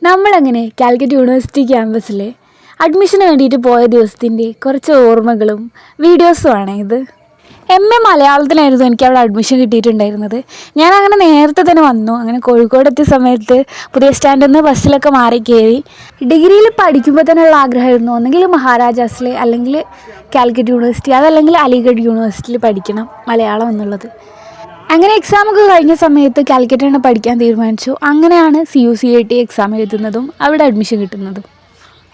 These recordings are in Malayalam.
നമ്മളങ്ങനെ കാലിക്കറ്റ് യൂണിവേഴ്സിറ്റി ക്യാമ്പസിലെ അഡ്മിഷന് വേണ്ടിയിട്ട് പോയ ദിവസത്തിൻ്റെ കുറച്ച് ഓർമ്മകളും വീഡിയോസുമാണ് ഇത്. MA മലയാളത്തിനായിരുന്നു എനിക്ക് അവിടെ അഡ്മിഷൻ കിട്ടിയിട്ടുണ്ടായിരുന്നത്. ഞാൻ അങ്ങനെ നേരത്തെ തന്നെ വന്നു. അങ്ങനെ കോഴിക്കോട് എത്തിയ സമയത്ത് പുതിയ സ്റ്റാൻഡിൽ നിന്ന് ബസ്സിലൊക്കെ മാറി കയറി. ഡിഗ്രിയിൽ പഠിക്കുമ്പോൾ തന്നെയുള്ള ആഗ്രഹമായിരുന്നു ഒന്നെങ്കിൽ മഹാരാജാസിൽ, അല്ലെങ്കിൽ കാലിക്കറ്റ് യൂണിവേഴ്സിറ്റി, അതല്ലെങ്കിൽ അലിഗഡ് യൂണിവേഴ്സിറ്റിയിൽ പഠിക്കണം മലയാളം എന്നുള്ളത്. അങ്ങനെ എക്സാമൊക്കെ കഴിഞ്ഞ സമയത്ത് കാലിക്കറ്റാണ് പഠിക്കാൻ തീരുമാനിച്ചു. അങ്ങനെയാണ് CUCAT എക്സാം എഴുതുന്നതും അവിടെ അഡ്മിഷൻ കിട്ടുന്നതും.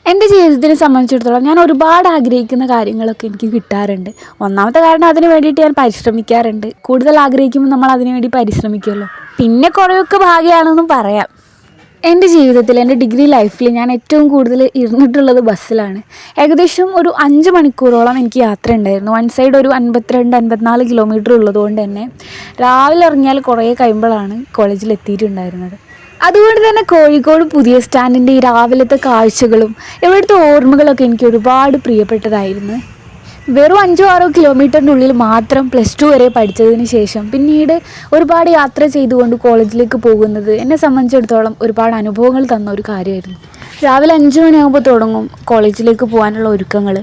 എൻ്റെ ജീവിതത്തിനെ സംബന്ധിച്ചിടത്തോളം ഞാൻ ഒരുപാട് ആഗ്രഹിക്കുന്ന കാര്യങ്ങളൊക്കെ എനിക്ക് കിട്ടാറുണ്ട്. ഒന്നാമത്തെ കാരണം അതിന് വേണ്ടിയിട്ട് ഞാൻ പരിശ്രമിക്കാറുണ്ട്. കൂടുതൽ ആഗ്രഹിക്കുമ്പോൾ നമ്മൾ അതിനു വേണ്ടി പരിശ്രമിക്കുമല്ലോ. പിന്നെ കുറേയൊക്കെ ഭാഗ്യമാണെന്നും പറയാം. എൻ്റെ ജീവിതത്തിൽ, എൻ്റെ ഡിഗ്രി ലൈഫിൽ ഞാൻ ഏറ്റവും കൂടുതൽ ഇരുന്നിട്ടുള്ളത് ബസ്സിലാണ്. ഏകദേശം ഒരു 5 മണിക്കൂറോളം എനിക്ക് യാത്ര ഉണ്ടായിരുന്നു. വൺ സൈഡ് ഒരു 52-54 കിലോമീറ്റർ ഉള്ളതുകൊണ്ട് തന്നെ രാവിലെ ഇറങ്ങിയാൽ കുറേ കഴിയുമ്പോഴാണ് കോളേജിൽ എത്തിയിട്ടുണ്ടായിരുന്നത്. അതുകൊണ്ട് തന്നെ കോഴിക്കോട് പുതിയ സ്റ്റാൻഡിൻ്റെ ഈ രാവിലത്തെ കാഴ്ചകളും ഇവിടുത്തെ ഓർമ്മകളൊക്കെ എനിക്ക് ഒരുപാട് പ്രിയപ്പെട്ടതായിരുന്നു. വെറും 5-6 കിലോമീറ്ററിൻ്റെ ഉള്ളിൽ മാത്രം +2 വരെ പഠിച്ചതിന് ശേഷം പിന്നീട് ഒരുപാട് യാത്ര ചെയ്തുകൊണ്ട് കോളേജിലേക്ക് പോകുന്നത് എന്നെ സംബന്ധിച്ചിടത്തോളം ഒരുപാട് അനുഭവങ്ങൾ തന്ന ഒരു കാര്യമായിരുന്നു. രാവിലെ 5 മണിയാകുമ്പോൾ തുടങ്ങും കോളേജിലേക്ക് പോകാനുള്ള ഒരുക്കങ്ങൾ.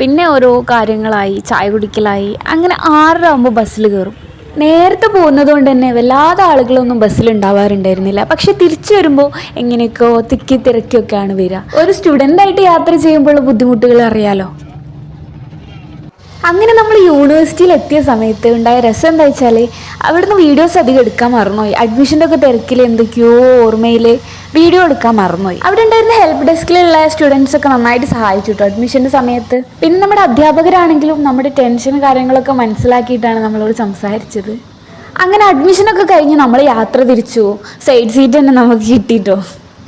പിന്നെ ഓരോ കാര്യങ്ങളായി, ചായ കുടിക്കലായി, അങ്ങനെ 6:30 ആകുമ്പോൾ ബസ്സിൽ കയറും. നേരത്തെ പോകുന്നത് കൊണ്ട് തന്നെ വല്ലാതെ ആളുകളൊന്നും ബസ്സിലുണ്ടാവാറുണ്ടായിരുന്നില്ല. പക്ഷെ തിരിച്ചു വരുമ്പോൾ എങ്ങനെയൊക്കെയോ തിക്കി തിരക്കിയൊക്കെയാണ് വരിക. ഒരു സ്റ്റുഡൻ്റായിട്ട് യാത്ര ചെയ്യുമ്പോഴുള്ള ബുദ്ധിമുട്ടുകൾ അറിയാലോ. അങ്ങനെ നമ്മൾ യൂണിവേഴ്സിറ്റിയിൽ എത്തിയ സമയത്ത് ഉണ്ടായ രസം എന്താ വെച്ചാൽ അവിടുന്ന് വീഡിയോസ് അധികം എടുക്കാൻ മറന്നുപോയി. അഡ്മിഷൻ്റെ ഒക്കെ തിരക്കിൽ എന്തൊക്കെയോ ഓർമ്മയിൽ വീഡിയോ എടുക്കാൻ മറന്നുപോയി. അവിടെ ഉണ്ടായിരുന്ന ഹെൽപ്പ് ഡെസ്കിലുള്ള സ്റ്റുഡൻസൊക്കെ നന്നായിട്ട് സഹായിച്ചു കേട്ടോ അഡ്മിഷൻ്റെ സമയത്ത്. പിന്നെ നമ്മുടെ അധ്യാപകരാണെങ്കിലും നമ്മുടെ ടെൻഷനും കാര്യങ്ങളൊക്കെ മനസ്സിലാക്കിയിട്ടാണ് നമ്മളോട് സംസാരിച്ചത്. അങ്ങനെ അഡ്മിഷനൊക്കെ കഴിഞ്ഞ് നമ്മൾ യാത്ര തിരിച്ചു. സൈഡ് സീറ്റ് തന്നെ നമുക്ക് കിട്ടിയിട്ടോ.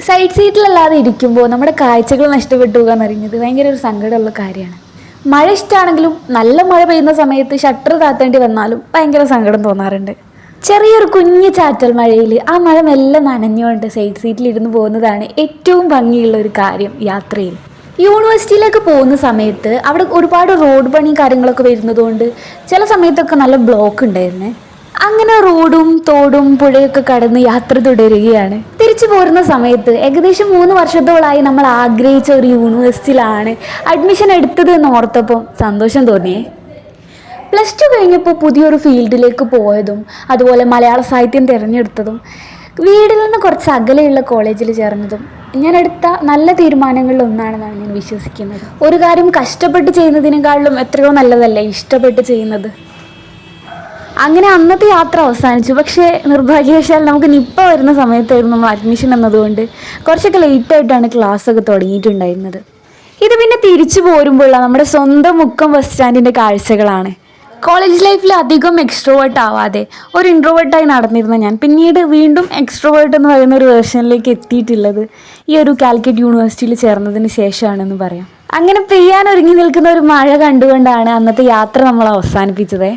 സൈഡ് സീറ്റിലല്ലാതെ ഇരിക്കുമ്പോൾ നമ്മുടെ കാഴ്ചകൾ നഷ്ടപ്പെട്ടു പോകാൻ അറിഞ്ഞത് ഭയങ്കര ഒരു സങ്കടമുള്ള കാര്യമാണ്. മഴ ഇഷ്ടമാണെങ്കിലും നല്ല മഴ പെയ്യുന്ന സമയത്ത് ഷട്ടർ താത്തേണ്ടി വന്നാലും ഭയങ്കര സങ്കടം തോന്നാറുണ്ട്. ചെറിയൊരു കുഞ്ഞു ചാറ്റൽ മഴയിൽ ആ മഴ മെല്ലെ നനഞ്ഞുകൊണ്ട് സൈഡ് സീറ്റിലിരുന്ന് പോകുന്നതാണ് ഏറ്റവും ഭംഗിയുള്ള ഒരു കാര്യം യാത്രയിൽ. യൂണിവേഴ്സിറ്റിയിലേക്ക് പോകുന്ന സമയത്ത് അവിടെ ഒരുപാട് റോഡ് പണി കാര്യങ്ങളൊക്കെ വരുന്നതുകൊണ്ട് ചില സമയത്തൊക്കെ നല്ല ബ്ലോക്ക് ഉണ്ടായിരുന്നേ. അങ്ങനെ റോഡും തോടും പുഴയൊക്കെ കടന്ന് യാത്ര തുടരുകയാണ്. തിരിച്ചു പോരുന്ന സമയത്ത് ഏകദേശം 3 വർഷത്തോളമായി നമ്മൾ ആഗ്രഹിച്ച ഒരു യൂണിവേഴ്സിറ്റിയിലാണ് അഡ്മിഷൻ എടുത്തത് എന്ന് ഓർത്തപ്പോൾ സന്തോഷം തോന്നിയേ. +2 കഴിഞ്ഞപ്പോൾ പുതിയൊരു ഫീൽഡിലേക്ക് പോയതും അതുപോലെ മലയാള സാഹിത്യം തിരഞ്ഞെടുത്തതും വീട്ടിൽ നിന്ന് കുറച്ച് അകലെയുള്ള കോളേജിൽ ചേർന്നതും ഞാൻ എടുത്ത നല്ല തീരുമാനങ്ങളിൽ ഒന്നാണെന്നാണ് ഞാൻ വിശ്വസിക്കുന്നത്. ഒരു കാര്യം കഷ്ടപ്പെട്ട് ചെയ്യുന്നതിനേക്കാളും എത്രയോ നല്ലതല്ലേ ഇഷ്ടപ്പെട്ട് ചെയ്യുന്നത്. അങ്ങനെ അന്നത്തെ യാത്ര അവസാനിച്ചു. പക്ഷേ നിർഭാഗ്യവശാൽ നമുക്ക് നിപ്പ വരുന്ന സമയത്തായിരുന്നു നമ്മൾ അഡ്മിഷൻ എന്നതുകൊണ്ട് കുറച്ചൊക്കെ ലേറ്റായിട്ടാണ് ക്ലാസ്സൊക്കെ തുടങ്ങിയിട്ടുണ്ടായിരുന്നത്. ഇത് പിന്നെ തിരിച്ചു പോരുമ്പോഴുള്ള നമ്മുടെ സ്വന്തം മുക്കം ബസ് സ്റ്റാൻഡിൻ്റെ കാഴ്ചകളാണ്. കോളേജ് ലൈഫിൽ അധികം എക്സ്ട്രോവേർട്ട് ആവാതെ ഒരു ഇൻട്രോവേർട്ടായി നടന്നിരുന്ന ഞാൻ പിന്നീട് വീണ്ടും എക്സ്ട്രോവേർട്ട് എന്ന് പറയുന്ന ഒരു വേർഷനിലേക്ക് എത്തിയിട്ടുള്ളത് ഈ ഒരു കാലിക്കറ്റ് യൂണിവേഴ്സിറ്റിയിൽ ചേർന്നതിന് ശേഷമാണെന്ന് പറയാം. അങ്ങനെ പെയ്യാൻ ഒരുങ്ങി നിൽക്കുന്ന ഒരു മഴ കണ്ടുകൊണ്ടാണ് അന്നത്തെ യാത്ര നമ്മൾ അവസാനിപ്പിച്ചത്.